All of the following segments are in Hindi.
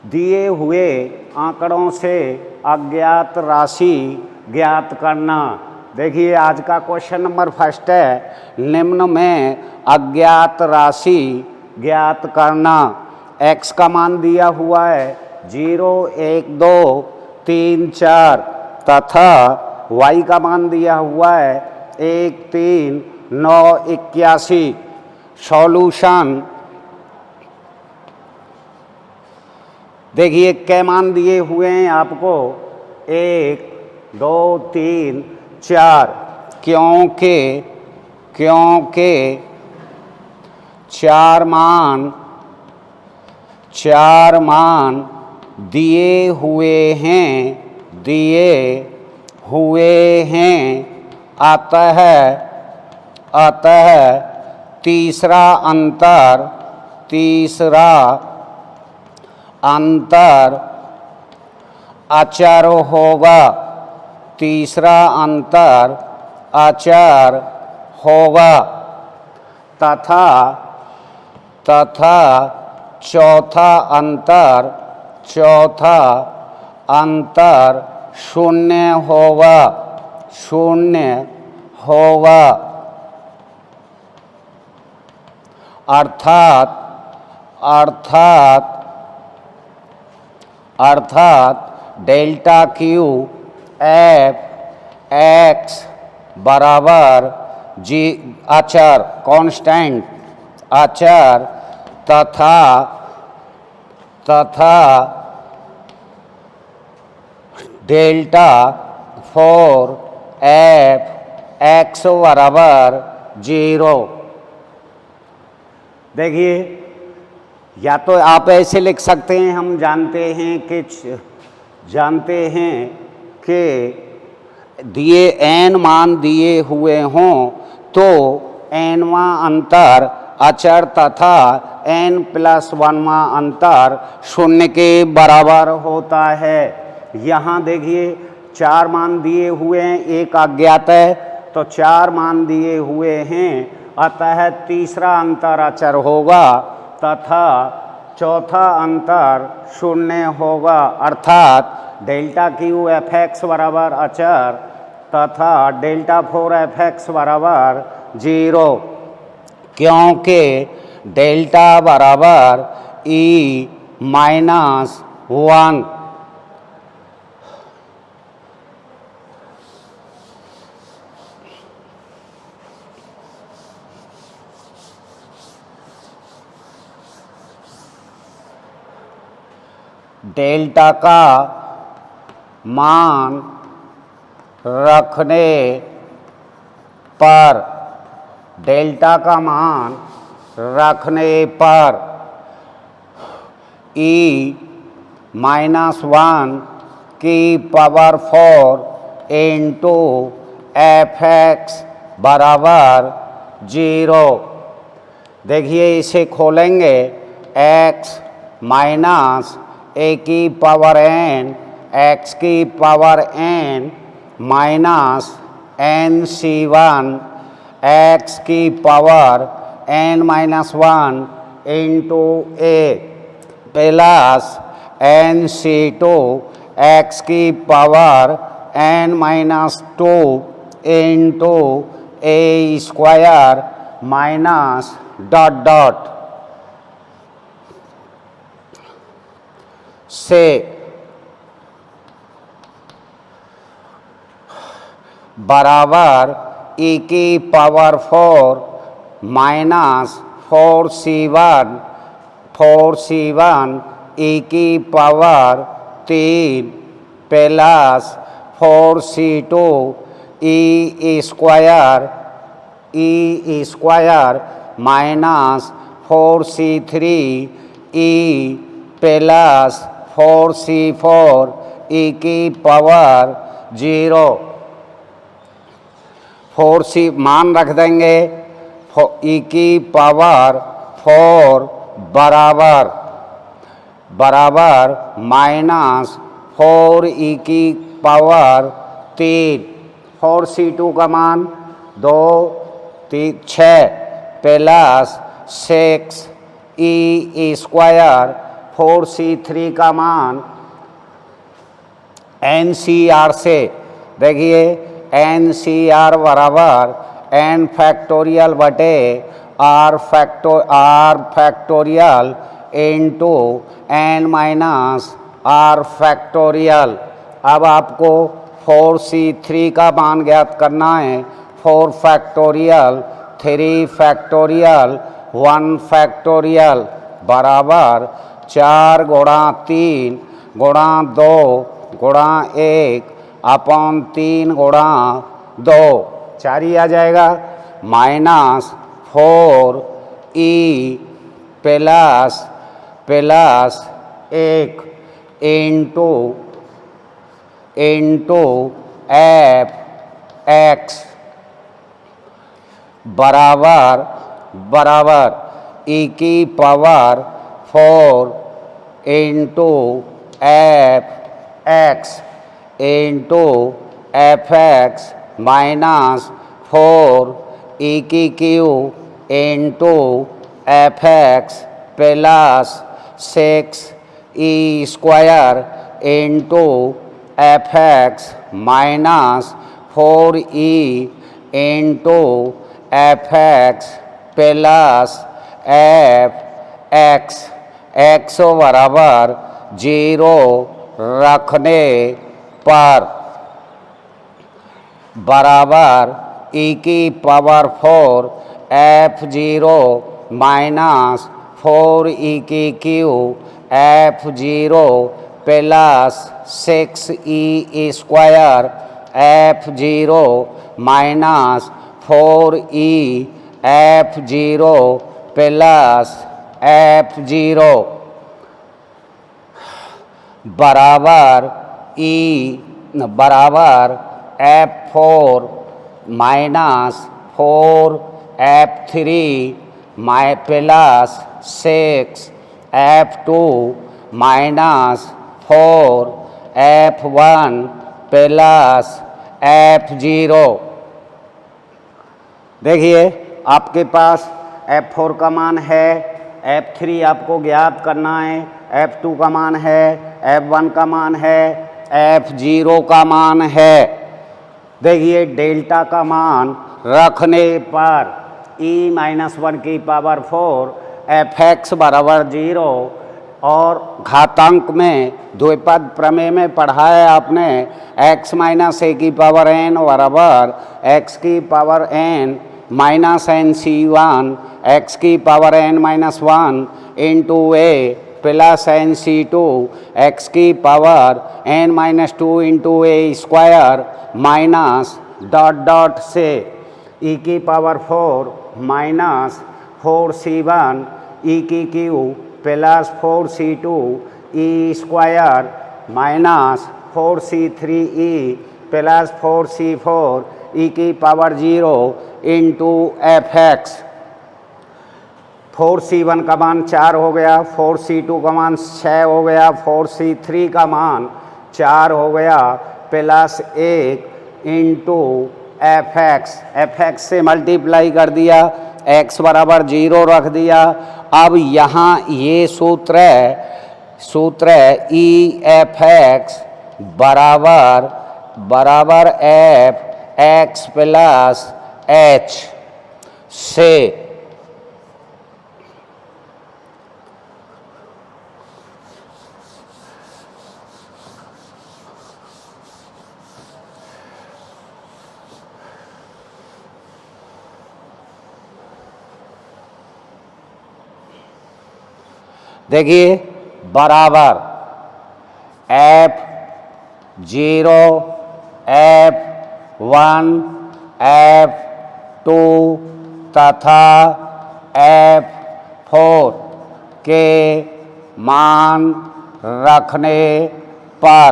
दिए हुए आंकड़ों से अज्ञात राशि ज्ञात करना। देखिए आज का क्वेश्चन नंबर फर्स्ट है, निम्न में अज्ञात राशि ज्ञात करना। x का मान दिया हुआ है 0, 1, 2, 3, 4 तथा y का मान दिया हुआ है 1, 3, 9, 81। सॉल्यूशन देखिए क्या मान दिए हुए हैं आपको 1, 2, 3, 4 क्योंकि चार मान दिए हुए हैं अतः तीसरा अंतर अचर होगा। तीसरा अंतर अचर होगा तथा चौथा अंतर शून्य होगा। अर्थात डेल्टा क्यू एफ एक्स बराबर जी अचर कांस्टेंट अचर तथा डेल्टा फोर एफ एक्स बराबर 0। देखिए या तो आप ऐसे लिख सकते हैं, हम जानते हैं कि दिए n मान दिए हुए हों तो nवां अंतर अचर तथा n+1वां अंतर शून्य के बराबर होता है। यहाँ देखिए 4 मान दिए हुए हैं, एक अज्ञात है, तो 4 मान दिए हुए हैं अतः तीसरा अंतर अचर होगा तथा चौथा अंतर शून्य होगा। अर्थात डेल्टा क्यू एफ एक्स बराबर अचर तथा डेल्टा 4 एफ एक्स बराबर 0 क्योंकि डेल्टा बराबर E-1। डेल्टा का मान रखने पर E-1 की पावर 4 इंटू एफ एक्स बराबर 0। देखिए इसे खोलेंगे x माइनस a की पावर n x की power n minus nc1 x की power n-1 into a plus nc2 x की power n-2 into a square minus dot से बराबर e की पावर 4 माइनस 4c1 e की power 3 plus 4c2 e square minus 4c3 e plus 4c4 e की पावर 0। 4c मान रख देंगे e की पावर 4 बराबर माइनस 4 e की पावर 3। 4c2 का मान 2, 3, 6 प्लस 6 e स्क्वायर 4C3 का मान NCR से, देखिए NCR बराबर n फैक्टोरियल बटे r factorial into n minus r factorial. अब आपको 4C3 का मान ज्ञात करना है। 4 फैक्टोरियल 3 फैक्टोरियल 1 फैक्टोरियल बराबर 4 गुणा 3 गुणा 2 गुणा 1 अपॉन 3 गुणा 2, 4 ही आ जाएगा, minus 4E plus 1 into F X बराबर ई की power 4 into F X into F X minus 4 E की Q into F X plus 6 E square into F X minus 4E into F X plus F X बराबर 0 रखने पर बराबर ई की पावर 4 F0 माइनस 4E की Q F0 plus 6E square F0 minus 4E F0 plus F0 बराबर F4 minus 4F3 plus 6 F2 minus 4F1 plus F0। देखिए आपके पास F4 का मान है, F3 आपको ज्ञात करना है, F2 का मान है, F1 का मान है, F0 का मान है। देखिए डेल्टा का मान रखने पर E-1 की पावर 4 Fx बराबर 0 और घातांक में द्विपद प्रमेय में पढ़ा है आपने x माइनस a की पावर n बराबर x की power n minus NC1 x की power n minus 1 into a plus NC2 x की power n minus 2 into a square minus dot से e की पावर 4 माइनस 4C1 e की Q plus 4C2 e square minus 4C3e plus 4C4 e की power 0 into F x. 4C1 का मान 4 हो गया, 4C2 का मान 6 हो गया, 4C3 का मान 4 हो गया प्लस 1 इंटू एफ एक्स से मल्टीप्लाई कर दिया, x बराबर 0 रख दिया। अब यहाँ ये सूत्र है ई एफ एक्स बराबर एफ एक्स प्लस एच से देखिए बराबर F0 F1 F2 तथा F4 के मान रखने पर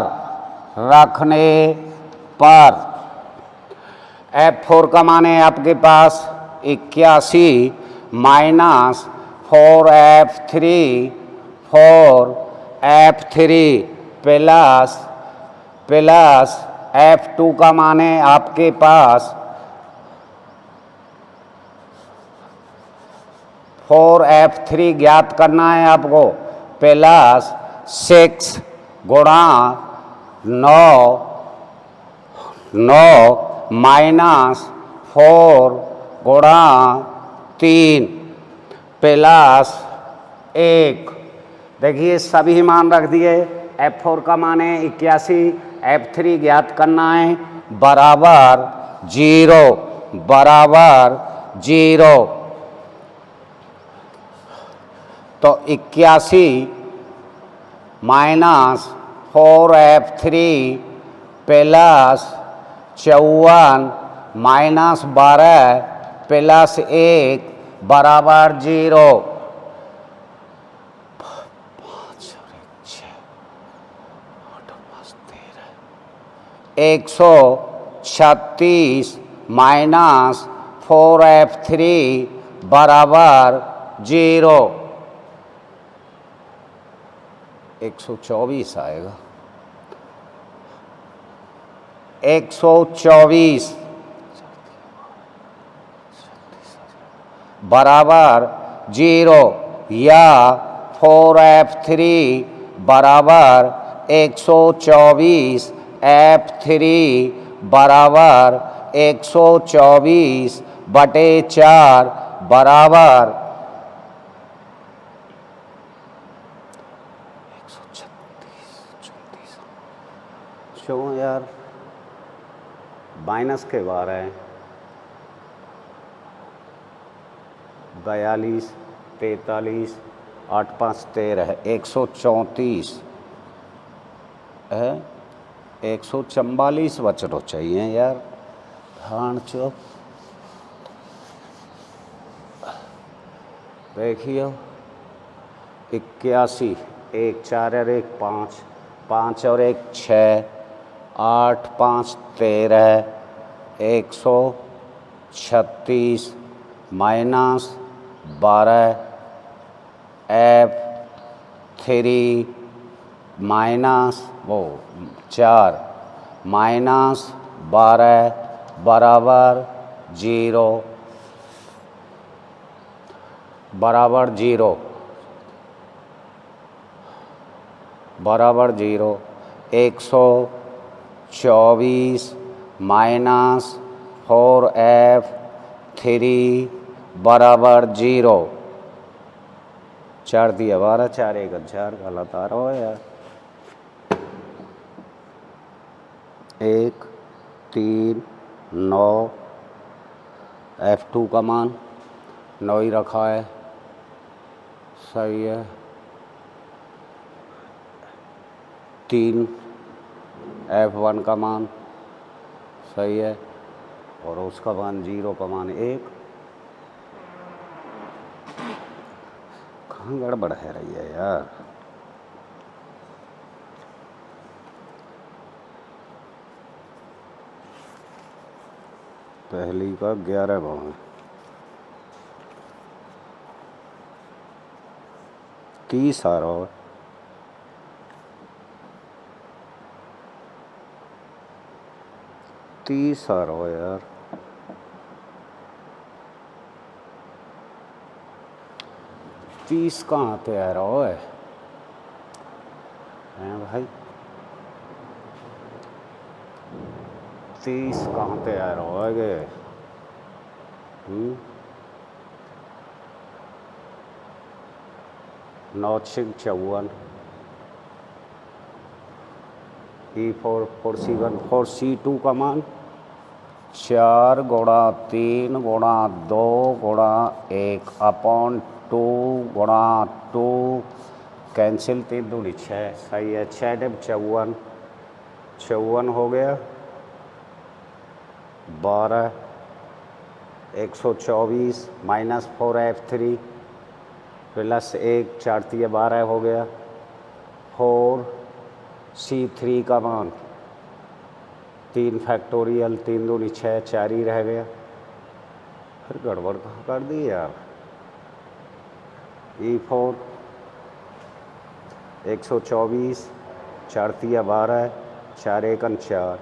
F4 का मान है आपके पास 81 माइनस 4F3 प्लस F2 का मान है आपके पास 4F3 ज्ञात करना है आपको प्लस 6 गुणा 9 माइनस 4 गुणा 3 प्लस 1। देखिए सभी मान रख दिए। F4 का मान है 81, F3 ज्ञात करना है, बराबर 0 बराबर 0। तो 81 minus 4F3 plus 54 minus 12 plus 1 बराबर 0। 136 माइनस 4F3 बराबर 0। 124 आएगा। 124 बराबर 0 या 4F3 बराबर 124 F3 बराबर 124 बटे 4 बराबर 136। क्यों यार माइनस के बार है। 42 43 8 5 13 134 है। 144 बचनो चाहिए यार। हाँ चुप देखियो 81 1 4 और 1 5 5 और 1 6 8 5 13 136 माइनस 12 F3 माइनस 4 माइनस 12 बराबर 0 बराबर 0 बराबर 0। 124 माइनस 4F3 बराबर 0। 4 दिया 12 4 1 4 गलत आ रहा है यार। 1 3 9 F2 का मान 9 ही रखा है, सही है। 3 F1 का मान सही है और उसका मान 0 का मान 1। कहाँ गड़बड़ है रही है यार। पहली का 11 भाव है। 30 आ रहा है। 30 आ रहा है यार। 30 कहाँ पे आ रहा है भाई। 30 कहाँ पे आ रहा है गे। 9 6 54 E4 4C1 4C2 का मान 4 गुणा 3 गुणा 2 गुणा 1 अपॉन 2 गुणा 2 कैंसिल 3 दूनी 6 सही है। 6 डिब 54 54 हो गया 12 124 माइनस 4F3 प्लस 1 4 3 12 हो गया। 4C3 का मान 3 फैक्टोरियल 3 दूनी 6 4 ही रह गया। फिर गड़बड़ कहाँ कर दी यार। E4 124 4 3 12 4 1 4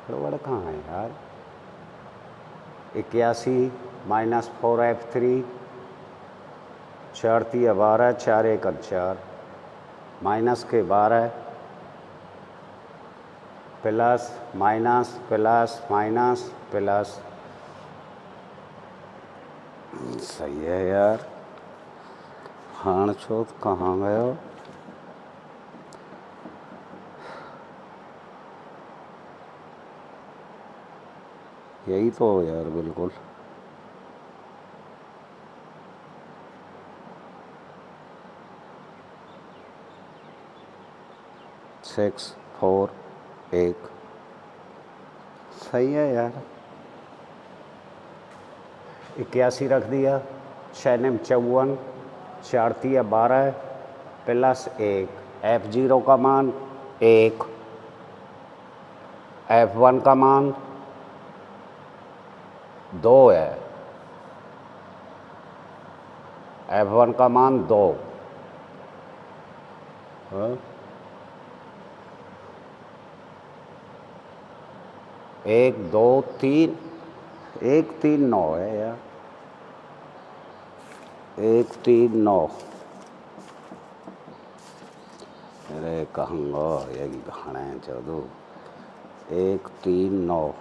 गड़बड़ कहाँ है यार। 81 माइनस 4F3 4 3 12, 4 1 4, माइनस के 12 plus minus plus minus plus. सही है यार। हाण चोत कहाँ गया? यही तो यार बिल्कुल। सिक्स 4 1। सही है यार। 81 रख दिया। 6 निम 54, 4 3 12 प्लस 1। F0 का मान 1, F1 का मान 2 है। F1 का मान 2। हाँ? 1 2 3 1 3 9 है यार। 1 3 9। अरे कहूँगा यही खाना है चलो। 1 3 9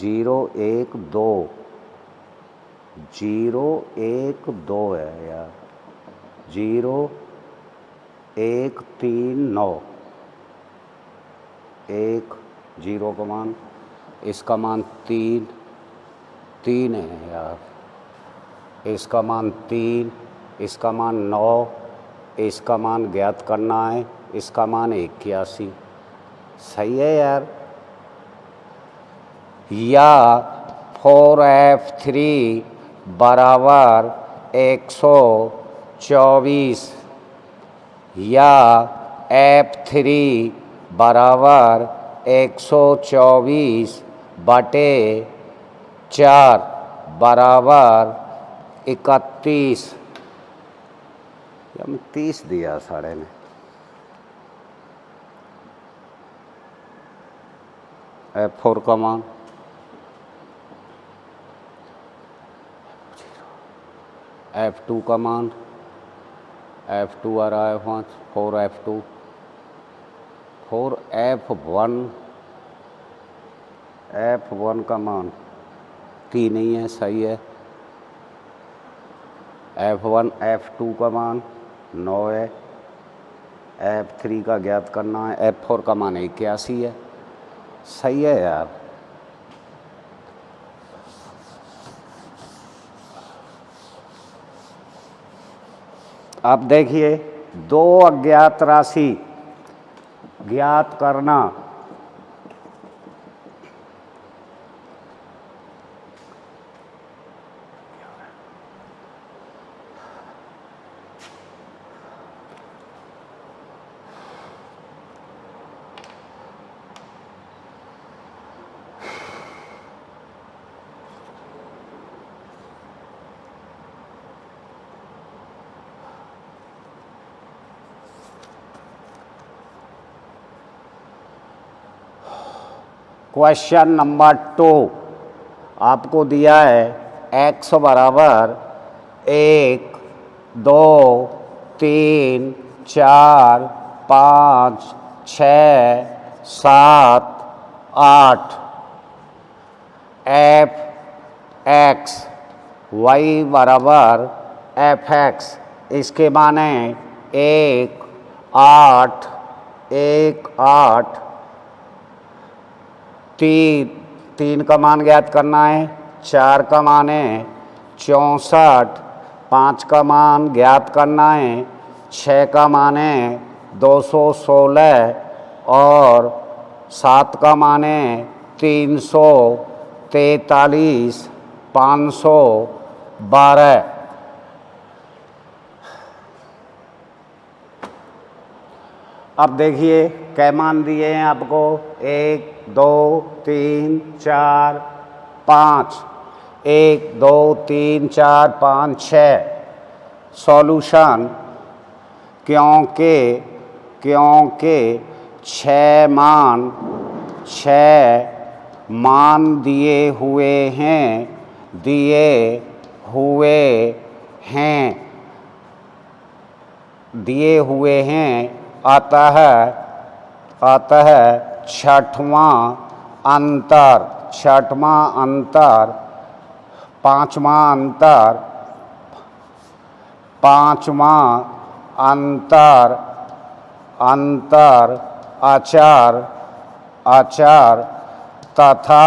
0 1 2 0 1 2 है यार। 0 1 3 9 1 0 का मान, इसका मान 3 3 है यार। इसका मान 3, इसका मान 9, इसका मान ज्ञात करना है। इसका मान 81। सही है यार। या 4F3 बराबर 124 या F3 बराबर 124 बटे 4 बराबर 31। हम 30 दिया साढ़े ने। F4 का मान F2 का मान F2 आ रहा है 5 4F2 F1 का मान 3 ही है। सही है। F1 F2 का मान 9 है। F3 का ज्ञात करना है। F4 का मान 81 है। सही है यार। अब देखिए 2 अज्ञात राशि ज्ञात करना। क्वेश्चन नंबर 2 आपको दिया है x बराबर 1 2 3 4 5 6 7 8 एफ एक्स y बराबर एफ एक्स। इसके माने 1 8 1 8 3 का मान ज्ञात करना है। 4 का मान है 64, 5 का मान ज्ञात करना है। 6 का मान है 216 और 7 का मान है 343 512। अब देखिए कै मान दिए हैं आपको 1 2 3 4 5 1 2 3 4 5 6। सॉल्यूशन क्योंकि 6 मान दिए हुए हैं दिए हुए हैं, अतः छठवां अंतर, पांचवा अंतर आचार तथा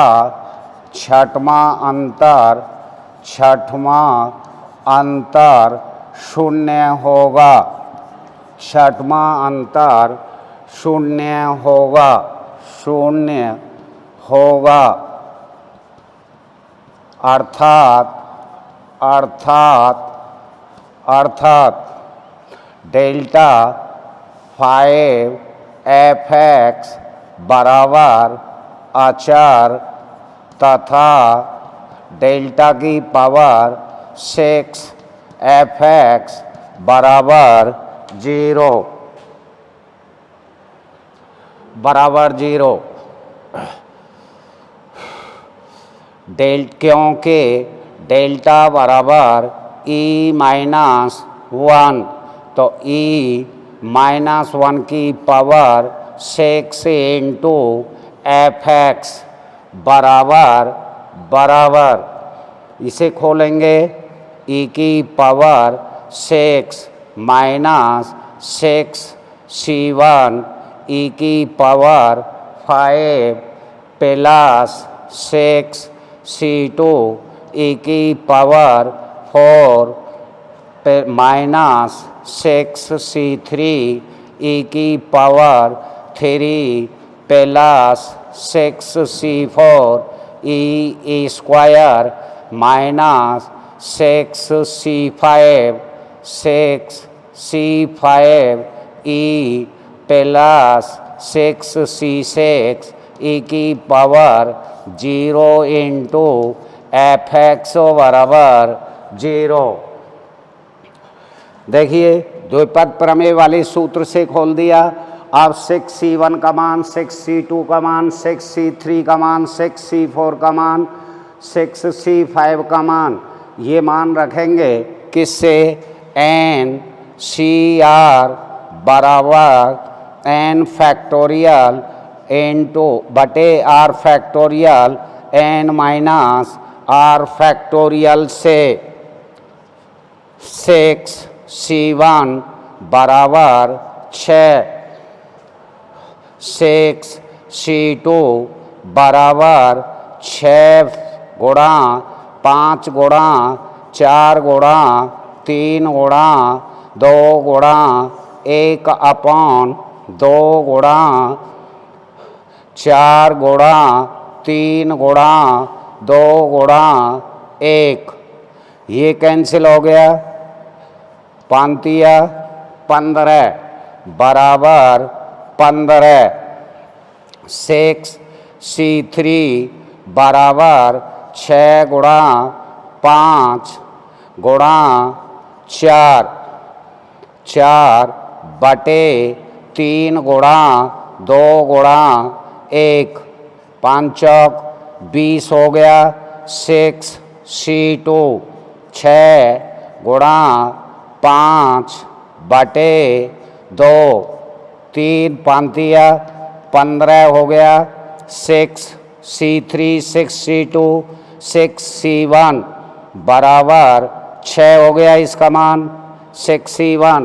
छठवां अंतर शून्य होगा, शून्य होगा। अर्थात डेल्टा 5f(x) बराबर आचार तथा डेल्टा की पावर 6f(x) बराबर 0 क्योंकि डेल्टा बराबर e-1, तो e-1 की पावर 6 इंटू f(x) बराबर इसे खोलेंगे, e की पावर 6 माइनस 6c1 e की पावर 5 प्लस 6c2 e की पावर 4 माइनस 6c3 e की power 3 plus 6c4 e square minus 6c5 e plus 6c6 e की पावर 0 इंटू f(x) बराबर 0। देखिए द्विपद प्रमेय वाले सूत्र से खोल दिया। अब 6c1 का मान, 6c2 का मान, 6c3 का मान, 6c4 का मान, 6c5 का मान, ये मान रखेंगे किससे? n cr बराबर n फैक्टोरियल इंटू बटे r factorial n minus r factorial से 6c1 बराबर 6, 6c2 बराबर 6 गुणा 5 गुणा 4 गुणा 3 गुणा 2 गुणा 1 अपॉन 2 गुणा 4 गुणा 3 गुणा 2 गुणा 1, ये कैंसिल हो गया। 15 बराबर 15, 6c3 बराबर 6 गुणा 5 गुणा 4 बटे 3 गुणा 2 गुणा 1, 5 चौक 20 हो गया। 6c2 6 गुणा 5 बटे 2, 3 5 15 हो गया। 6c3 6c2 6c1 बराबर 6 हो गया। इसका मान 6c1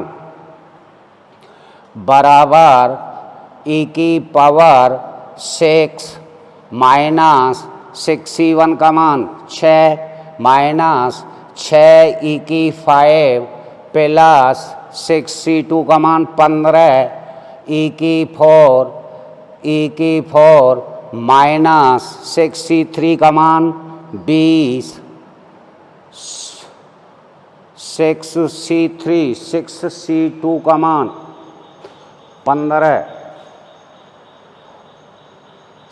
बराबर e की पावर 6 माइनस 6c1 का मान 6 माइनस 6 e की 5 प्लस 6c2 का मान 15 e की 4 माइनस 6c3 का मान 20, 6c3 6c2 का मान 15,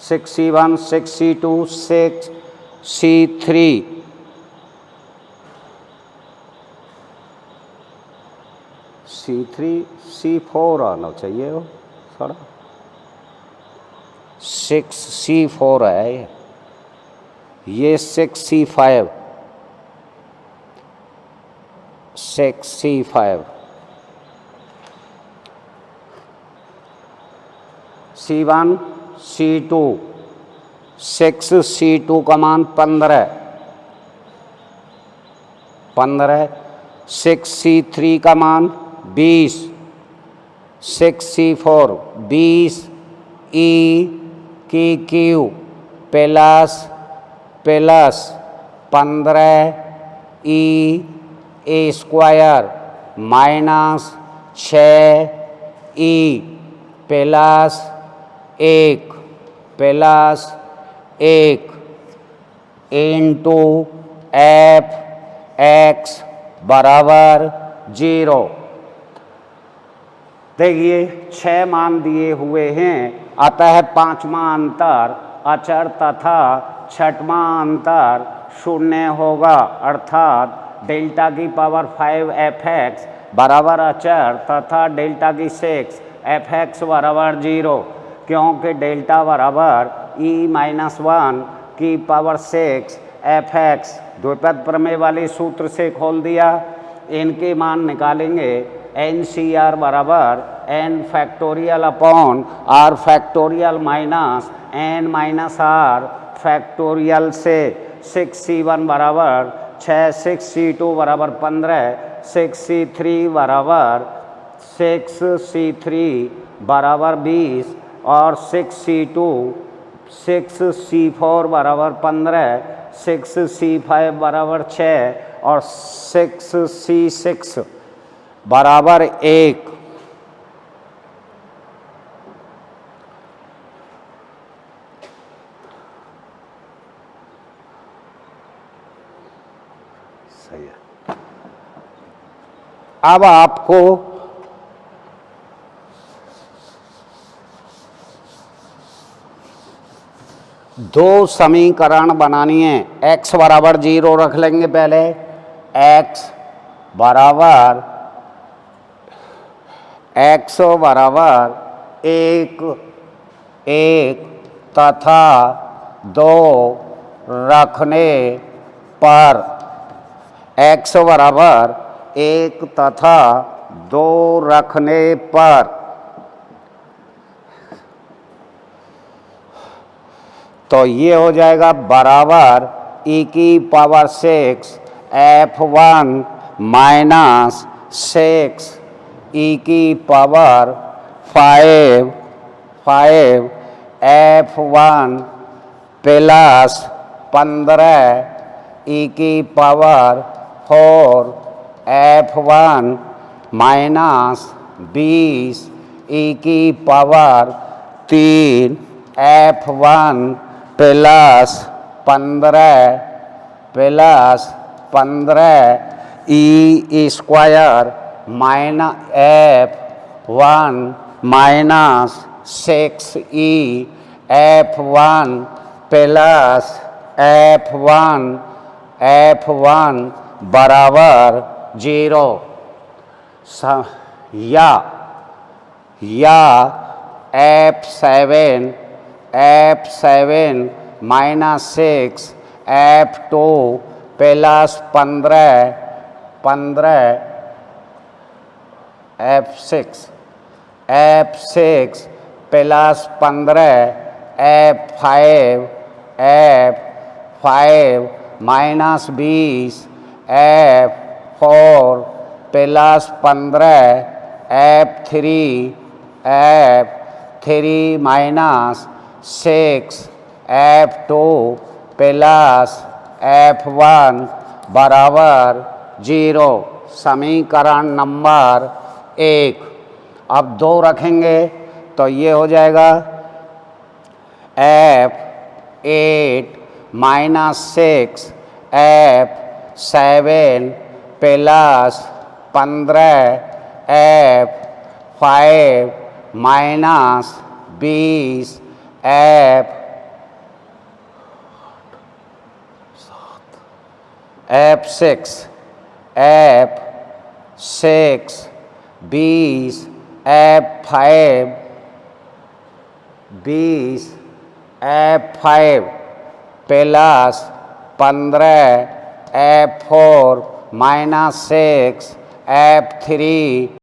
6c1 6c2 6c3 c4 आना चाहिए वो थोड़ा, 6c4 है ये 6c5 6C5, C1 C2, 6C2 का मान 15, 6C3 का मान 20, 6C4 20 E की Q plus 15 E A square minus 6 E plus 1 into F X बराबर 0। देखिए 6 मान दिए हुए हैं, अतः पांचवा अंतर अचर तथा छठवां अंतर शून्य होगा, अर्थात डेल्टा की पावर 5 एफ एक्स बराबर अचर तथा डेल्टा की 6 एफ एक्स बराबर 0, क्योंकि डेल्टा बराबर e-1 की पावर 6 एफ एक्स द्विपद प्रमेय वाले सूत्र से खोल दिया। इनके मान निकालेंगे NCR बराबर n factorial upon r factorial minus n minus r factorial से 6C1 बराबर 6, 6C2 बराबर 15, 6C3 बराबर 6C3 बराबर 20 और 6C4 बराबर 15, 6C5 बराबर 6 और 6C6 बराबर 1। सही है। अब आपको दो समीकरण बनानी है। x बराबर 0 रख लेंगे पहले, x बराबर 1 तथा 2 रखने पर, x बराबर 1 तथा 2 रखने पर तो ये हो जाएगा बराबर e की पावर 6 f1 माइनस 6 e की पावर 5 f1 प्लस 15 e की पावर 4 f1 माइनस 20 e की power 3 f1 plus 15 E square minus f1 minus 6 ई f1 प्लस f1 बराबर 0। या f7 minus 6 f2 plus 15 f6 plus 15 f5 minus 20 f4 plus 15 f3 minus 6 f2 plus f1 बराबर 0। समीकरण नंबर 1। अब 2 रखेंगे तो ये हो जाएगा f8 minus 6 f7 plus 15 f5 minus 20 f6 20 f5 plus 15 f4 minus 6 F3